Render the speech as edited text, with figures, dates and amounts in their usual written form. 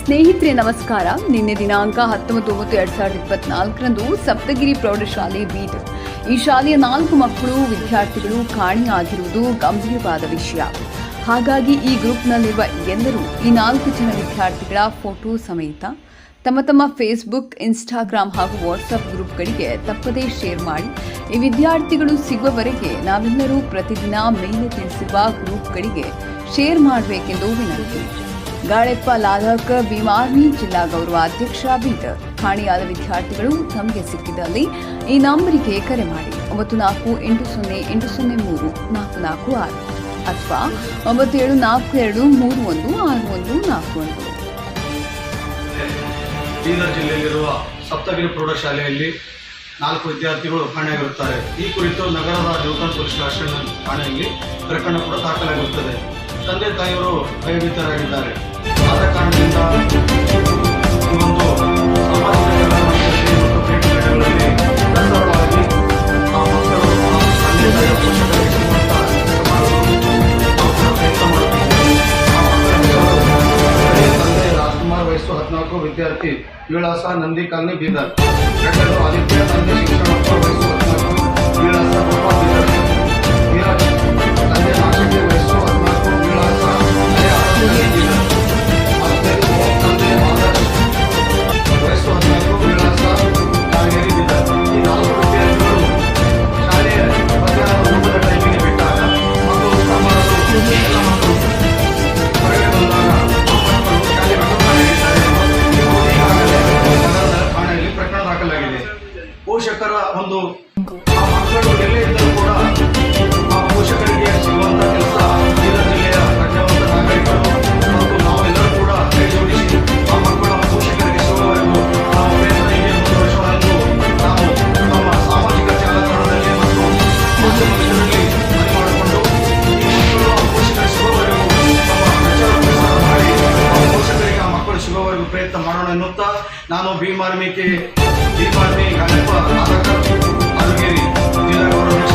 ಸ್ನೇಹಿತರೆ ನಮಸ್ಕಾರ. ನಿನ್ನೆ ದಿನಾಂಕ 19/9/2024ರಂದು ಸಪ್ತಗಿರಿ ಪ್ರೌಢಶಾಲೆ ಬೀದರ್ ಈ ಶಾಲೆಯ 4 ಮಕ್ಕಳು ವಿದ್ಯಾರ್ಥಿಗಳು ಕಾಣೆಯಾಗಿರುವುದು ಗಂಭೀರವಾದ ವಿಷಯ. ಹಾಗಾಗಿ ಈ ಗ್ರೂಪ್ನಲ್ಲಿರುವ ಎಲ್ಲರೂ ಈ 4 ಜನ ವಿದ್ಯಾರ್ಥಿಗಳ ಫೋಟೋ ಸಮೇತ ತಮ್ಮ ಫೇಸ್ಬುಕ್, ಇನ್ಸ್ಟಾಗ್ರಾಮ್ ಹಾಗೂ ವಾಟ್ಸ್ಆಪ್ ಗ್ರೂಪ್ಗಳಿಗೆ ತಪ್ಪದೇ ಶೇರ್ ಮಾಡಿ ಈ ವಿದ್ಯಾರ್ಥಿಗಳು ಸಿಗುವವರೆಗೆ ನಾವೆಲ್ಲರೂ ಪ್ರತಿದಿನ ಮೇಲೆ ತಿಳಿಸಿರುವ ಗ್ರೂಪ್ಗಳಿಗೆ ಶೇರ್ ಮಾಡಬೇಕೆಂದು ವಿನಂತಿ. ಗಾಳೆಪ್ಪ ಲಾಧಕ್, ಭೀಮ್ ಆರ್ಮಿ ಜಿಲ್ಲಾ ಗೌರವಾಧ್ಯಕ್ಷ, ಬೀದರ್. ಕಾಣೆಯಾದ ವಿದ್ಯಾರ್ಥಿಗಳು ತಮಗೆ ಸಿಕ್ಕಿದಲ್ಲಿ ಈ ನಂಬರಿಗೆ ಕರೆ ಮಾಡಿ 9480803446 ಅಥವಾ 9742316141. ಬೀದರ್ ಜಿಲ್ಲೆಯಲ್ಲಿರುವ ಸಪ್ತಗಿರಿ ಪ್ರೌಢಶಾಲೆಯಲ್ಲಿ 4 ವಿದ್ಯಾರ್ಥಿಗಳು ಕಾಣೆಯಾಗಿರುತ್ತಾರೆ. ಈ ಕುರಿತು ನಗರದ ನ್ಯೂಟನ್ ಪೊಲೀಸ್ ಸ್ಟೇಷನ್ ಠಾಣೆಯಲ್ಲಿ ಪ್ರಕರಣ ಕೂಡ ದಾಖಲಾಗಿರುತ್ತದೆ. ತಂದೆ ತಾಯಿಯವರು ಭಯಭೀತರಾಗಿದ್ದಾರೆ. ಆದ ಕಾರಣದಿಂದ ಈ ಒಂದು ಸಾಮಾಜಿಕ ಜಾಲತಾಣಗಳಲ್ಲಿ ಪ್ರಸಾರವಾಗಿ ಆ ಮಕ್ಕಳು ತಂದೆ ತಾಯಿಯ ಪೋಷಕರಿಗೆ ಸಿಗುವಂಥ ಪ್ರಯತ್ನ ಮಾಡುತ್ತಿದ್ದಾರೆ. ತಂದೆ ರಾಜ್ಕುಮಾರ್, ವಯಸ್ಸು 14, ವಿದ್ಯಾರ್ಥಿ, ವಿಳಾಸ ನಂದಿ ಕಾಲನಿ, ಬೀದರ್. ಗಂಡರು ಆದಿತ್ಯ, ತಂದೆ ಶಿಕ್ಷಣಪ್ಪ, ವಯಸ್ಸು 14, ವಿಳಾಸ ಗೋಪಾಲ್, ಬೀದರ್. ನೀರಜ್, ತಂದೆ ನಾಶಕ್ಕೆ, ವಯಸ್ಸು 14, ವಿಳಾಸ ಬೀದರ್. ತಂದೆ ಆದರ್ಶ್, ವಯಸ್ಸು 14, ವಿಳಾಸ ದಾವಣಗೆರೆ, ಬೀದರ್. ಈ 4 ವಿದ್ಯಾರ್ಥಿಗಳು ಶಾಲೆಯ ಮಧ್ಯಾಹ್ನ ಊಟದ ಟೈಮಿಗೆ ಬಿಟ್ಟಾಗ ಮಕ್ಕಳು ಎಲ್ಲ ಮಕ್ಕಳು ಹೊರಗೆ ಬಂದಾಗ ಶಾಲೆ ಬಿಟ್ಟು ಠಾಣೆಯಲ್ಲಿ ಪ್ರಕರಣ ದಾಖಲಾಗಿದೆ. ಪೋಷಕರ ಒಂದು ಆ ಮಕ್ಕಳು ಎಲ್ಲೇ ಇದ್ದರೂ ಕೂಡ ಆ ಪೋಷಕರಿಗೆ ಸಿಗುವಂತ ಕೆಲಸ ಬೀದರ್ ಜಿಲ್ಲೆಯ ಪ್ರಜ್ಞಾವಂತ ನಾಗರಿಕರು ಮತ್ತು ನಾವೆಲ್ಲರೂ ಕೂಡ ಕೈ ಜೋಡಿಸಿ ಆ ಮಕ್ಕಳ ಪೋಷಕರಿಗೆ ಸಿಗುವವರೆಗೂ ನಾವು ಪ್ರಯತ್ನ ಹೀಗೆ ಮುಂದುವರಿಸೋಣೆಂದು ನಾವು ನಮ್ಮ ಸಾಮಾಜಿಕ ಜಾಲತಾಣದಲ್ಲಿ ಮತ್ತು ಮಾಧ್ಯಮಗಳಲ್ಲಿ ಮನವಿ ಮಾಡಿಕೊಂಡು ಈ ಮಕ್ಕಳು ಆ ಪೋಷಕರಿಗೆ ಸಿಗುವವರೆಗೂ ನಮ್ಮ ಪ್ರಚಾರ ಪ್ರಸಾರ ಮಾಡಿ ಆ ಪೋಷಕರಿಗೆ ಆ ಮಕ್ಕಳು ಸಿಗುವವರೆಗೂ ಪ್ರಯತ್ನ ಮಾಡೋಣ ಎನ್ನುತ್ತಾ ನಾನು ಭೀಮ್ ಆರ್ಮಿ ಗಾಳೆಪ್ಪ ಲಾಧಕ್, ಜಿಲ್ಲಾ ಗೌರವ